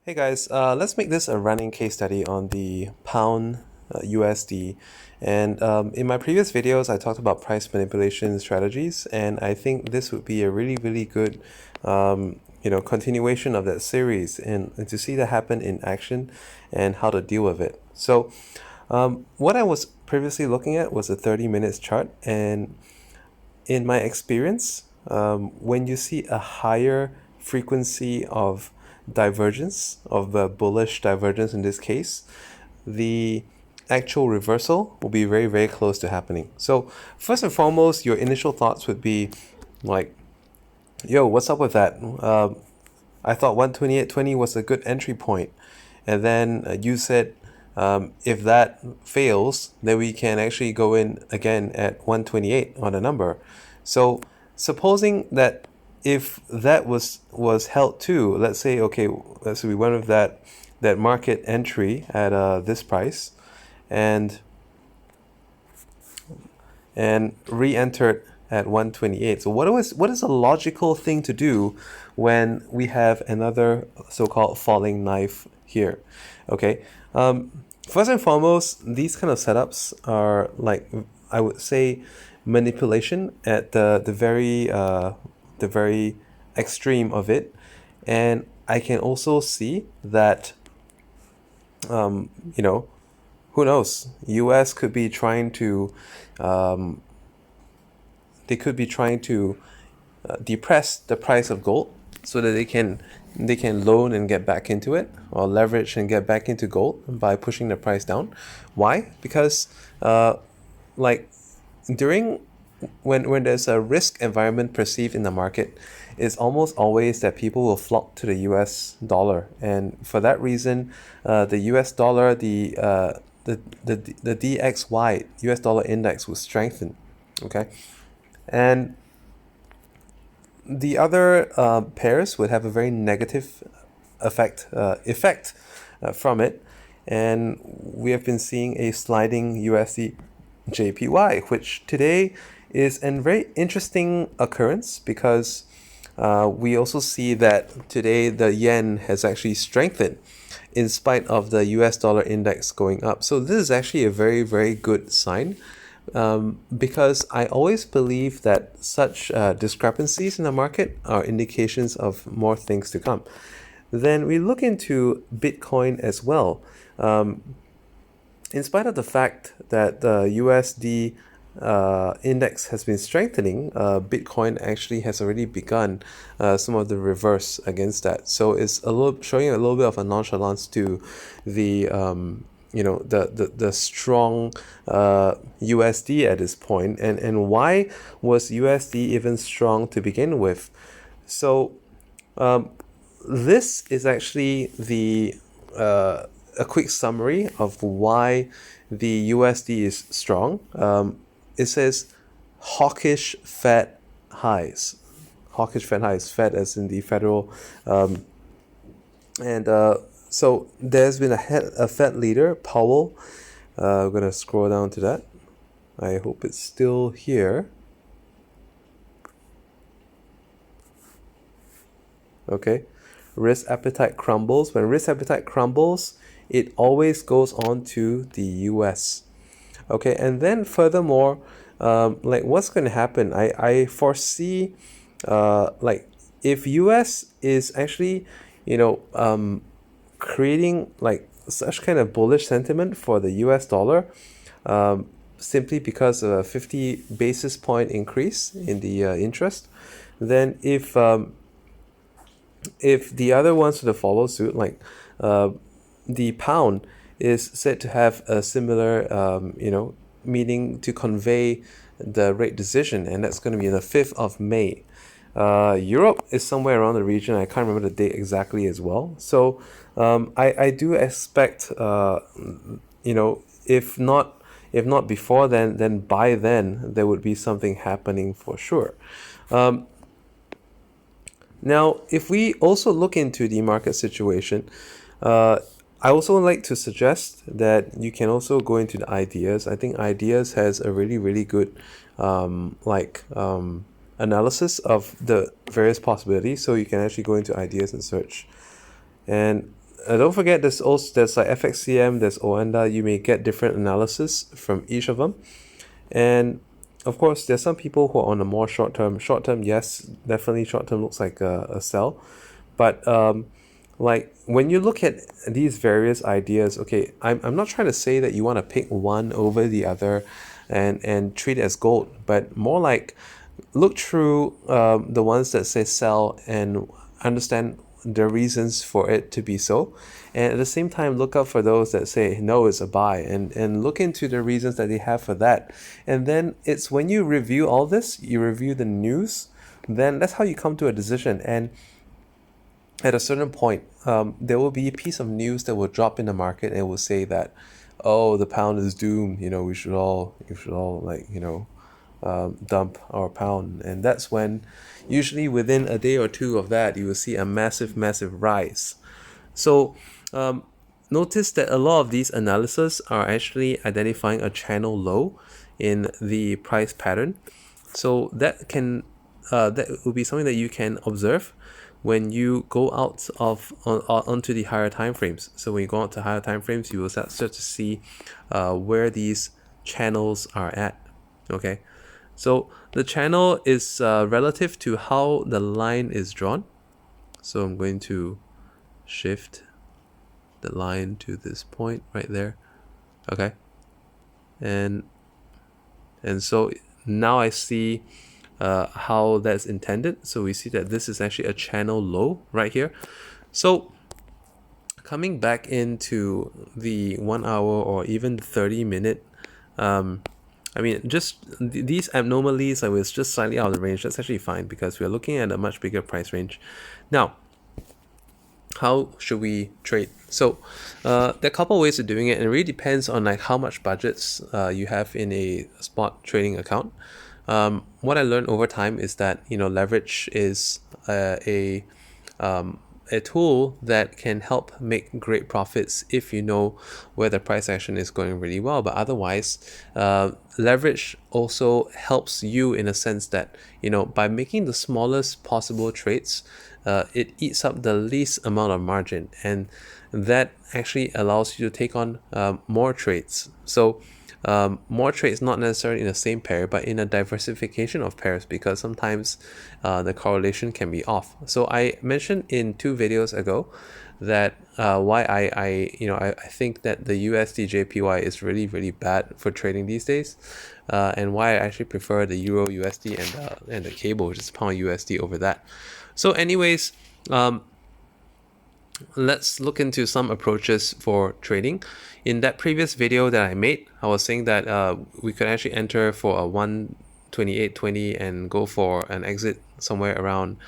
Hey guys, let's make this a running case study on the pound USD. And in my previous videos, I talked about price manipulation strategies, and I think this would be a really good, continuation of that series and to see that happen in action and how to deal with it. So, what I was previously looking at was a 30 minutes chart, and in my experience, when you see a higher frequency of divergence, of the bullish divergence in this case, the actual reversal will be very close to happening. So, first and foremost, your initial thoughts would be like, yo, what's up with that? I thought 128.20 was a good entry point. And then you said if that fails, then we can actually go in again at 128 on a number. So supposing that if that was held too, let's say okay, let's say we went with that market entry at this price, and re-entered at 128. So what is a logical thing to do when we have another so-called falling knife here? Okay. First and foremost, these kind of setups are like, I would say, manipulation at the very extreme of it, and I can also see that you know, who knows? US could be trying to they could be trying to depress the price of gold so that they can loan and get back into it, or leverage and get back into gold by pushing the price down. Why? Because like during when there's a risk environment perceived in the market, it's almost always that people will flock to the US dollar, and for that reason, the US dollar, the DXY US dollar index will strengthen. Okay, and the other pairs would have a very negative effect from it, and we have been seeing a sliding USD JPY, which today is a very interesting occurrence because we also see that today the yen has actually strengthened in spite of the US dollar index going up. So this is actually a very good sign, because I always believe that such discrepancies in the market are indications of more things to come. Then we look into Bitcoin as well. In spite of the fact that the USD index has been strengthening, Bitcoin actually has already begun some of the reverse against that. So it's a little showing a little bit of a nonchalance to the the strong USD at this point, and why was USD even strong to begin with? So this is actually the a quick summary of why the USD is strong. It says hawkish Fed highs. Hawkish Fed highs, Fed as in the federal. And so there's been a Fed leader, Powell. I'm going to scroll down to that. I hope it's still here. Okay. Risk appetite crumbles. When risk appetite crumbles, it always goes on to the US. Okay, and then furthermore, like what's going to happen? I foresee, like if US is actually, creating like such kind of bullish sentiment for the US dollar, simply because of a 50 basis point increase in the interest, then if the other ones to follow suit, like the pound is said to have a similar, meaning to convey the rate decision, and that's going to be on the 5th of May. Europe is somewhere around the region. I can't remember the date exactly as well. So I do expect, if not before then by then there would be something happening for sure. Now, if we also look into the market situation, I also like to suggest that you can also go into the ideas. I think ideas has a really good analysis of the various possibilities. So you can actually go into ideas and search. And don't forget there's like FXCM, there's ONDA. You may get different analysis from each of them, and of course there's some people who are on a more short term. Short term, yes, definitely short term looks like a sell, but like when you look at these various ideas, okay, I'm not trying to say that you want to pick one over the other, and treat it as gold, but more like look through the ones that say sell and understand the reasons for it to be so, and at the same time look out for those that say no, it's a buy, and look into the reasons that they have for that. And then it's when you review all this, you review the news, then that's how you come to a decision. And at a certain point, there will be a piece of news that will drop in the market and will say that, oh, the pound is doomed. You should all like dump our pound. And that's when, usually within a day or two of that, you will see a massive, massive rise. So notice that a lot of these analyses are actually identifying a channel low in the price pattern. So that will be something that you can observe when you go out onto the higher time frames. So when you go out to higher time frames, you will start to see where these channels are at. Okay, so the channel is relative to how the line is drawn. So I'm going to shift the line to this point right there. Okay, and so now I see how that's intended. So we see that this is actually a channel low right here. So coming back into the 1 hour or even 30-minute, I mean, just these abnormalities, I was just slightly out of the range. That's actually fine because we're looking at a much bigger price range. Now, how should we trade? So there are a couple of ways of doing it, and it really depends on like how much budgets you have in a spot trading account. What I learned over time is that leverage is a tool that can help make great profits if you know where the price action is going really well. But otherwise, leverage also helps you in a sense that by making the smallest possible trades, it eats up the least amount of margin, and that actually allows you to take on more trades. So more trades not necessarily in the same pair, but in a diversification of pairs, because sometimes the correlation can be off. So I mentioned in 2 videos ago that why I think that the USD JPY is really, really bad for trading these days, and why I actually prefer the Euro USD and the cable, which is pound USD, over that. So anyways, let's look into some approaches for trading. In that previous video that I made, I was saying that we could actually enter for a 128.20 and go for an exit somewhere around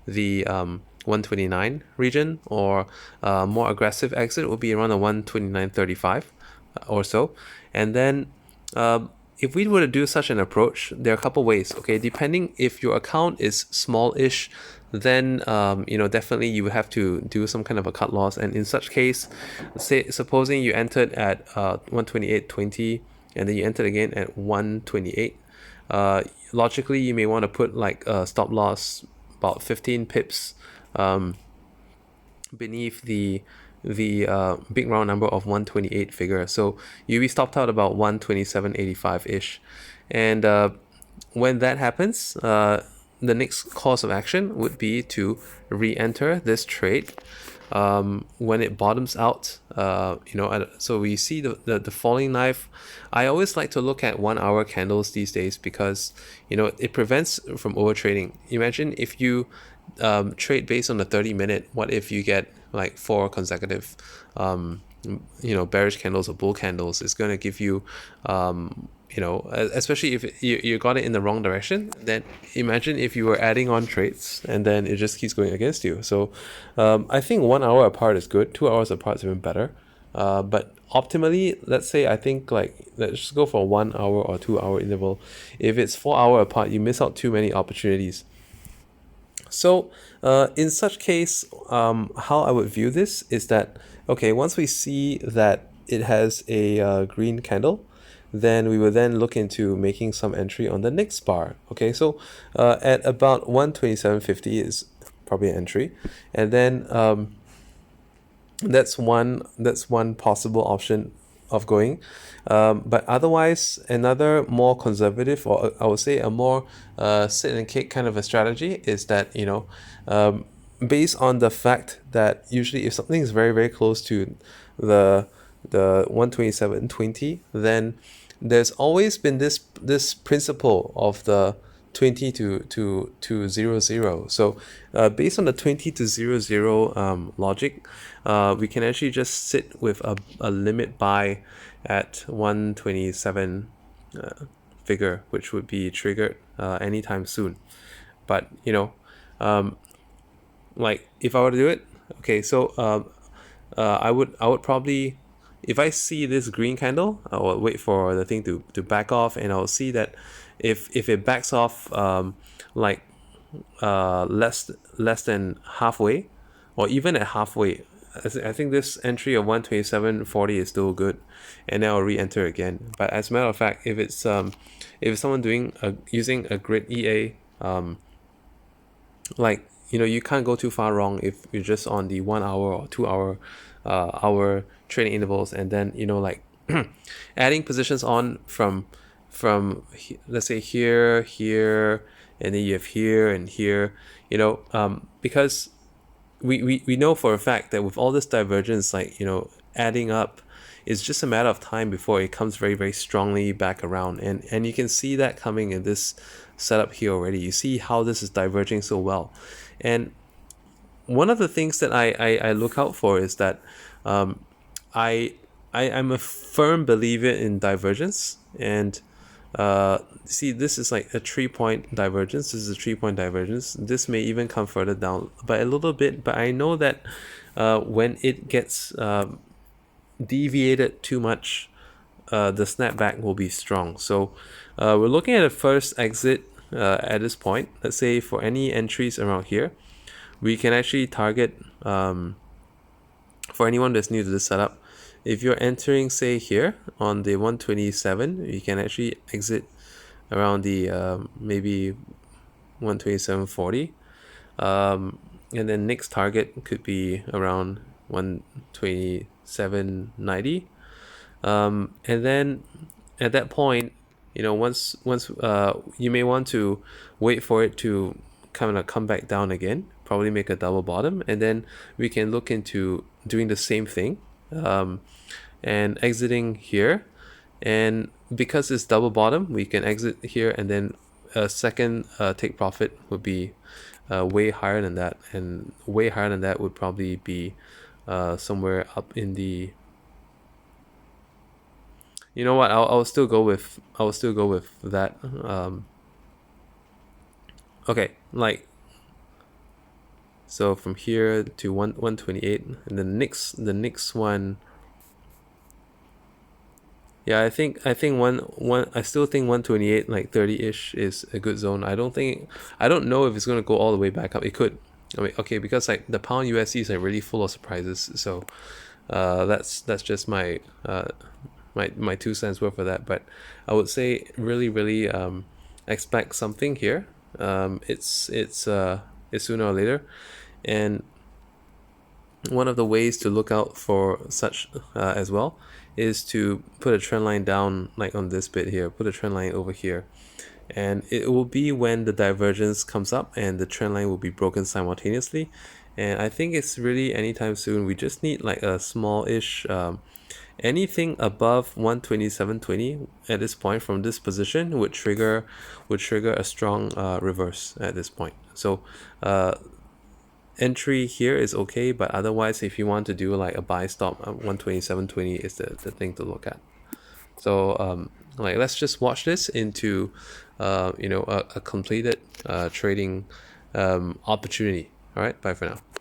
the 129 region, or more aggressive exit would be around the 129.35 or so. And then if we were to do such an approach, there are a couple ways. Okay, depending if your account is small-ish, then definitely you would have to do some kind of a cut loss. And in such case, supposing you entered at 128.20 and then you entered again at 128, logically you may want to put like a stop loss about 15 pips beneath the big round number of 128 figure. So you'll be stopped out about 127.85 ish. And when that happens, the next course of action would be to re-enter this trade when it bottoms out. So we see the falling knife. I always like to look at 1 hour candles these days because it prevents from over trading. Imagine if you trade based on the 30-minute. What if you get like 4 consecutive bearish candles or bull candles? It's going to give you especially if you got it in the wrong direction, then imagine if you were adding on trades and then it just keeps going against you. So I think 1 hour apart is good. 2 hours apart is even better. But optimally, let's say, I think let's just go for a 1 hour or 2 hour interval. If it's 4 hour apart, you miss out too many opportunities. So in such case, how I would view this is that, okay, once we see that it has a green candle, then we will then look into making some entry on the next bar. Okay, so at about 127.50 is probably an entry, and then That's one possible option of going. But otherwise, another more conservative, or I would say a more sit and cake kind of a strategy is that, based on the fact that usually if something is very very close to the 127.20, then there's always been this principle of the 20 to 00. So based on the 20 to 00 logic, we can actually just sit with a limit buy at 127 figure, which would be triggered anytime soon. But like if I were to do it, okay, so I would probably, if I see this green candle, I will wait for the thing to back off, and I'll see that if it backs off like less than halfway, or even at halfway, I think this entry of 127.40 is still good, and then I'll re-enter again. But as a matter of fact, if someone doing using a grid EA, like you can't go too far wrong if you're just on the 1 hour or 2 hour hour trading intervals, and then like adding positions on from let's say here, and then you have here and here, because we know for a fact that with all this divergence, like adding up, it's just a matter of time before it comes very very strongly back around, and you can see that coming in this setup here already. You see how this is diverging so well. And one of the things that I look out for is that I I'm a firm believer in divergence. And see, this is like a 3-point divergence. This is a 3-point divergence. This may even come further down by a little bit, but I know that when it gets deviated too much, the snapback will be strong. So we're looking at a first exit at this point. Let's say for any entries around here, we can actually target, for anyone that's new to this setup, if you're entering say here on the 127, you can actually exit around the maybe 127.40, and then next target could be around 127.90, and then at that point, once you may want to wait for it to kind of come back down again, probably make a double bottom, and then we can look into doing the same thing, and exiting here. And because it's double bottom, we can exit here, and then a second take profit would be way higher than that, and way higher than that would probably be somewhere up in the, you know what, I'll still go with that. Okay, like, so from here to 128, and the next one, yeah, I still think 128, like 30-ish, is a good zone. I don't know if it's gonna go all the way back up. It could. I mean, okay, because like the pound USD is like really full of surprises. So that's just my my 2 cents worth of that. But I would say really expect something here. It's sooner or later. And one of the ways to look out for such as well is to put a trend line down, like on this bit here, put a trend line over here, and it will be when the divergence comes up and the trend line will be broken simultaneously. And I think it's really anytime soon. We just need like a small-ish anything above 127.20 at this point from this position would trigger a strong reverse at this point. So entry here is okay, but otherwise, if you want to do like a buy stop at 127.20 is the thing to look at. So like, let's just watch this into a completed trading opportunity. All right, bye for now.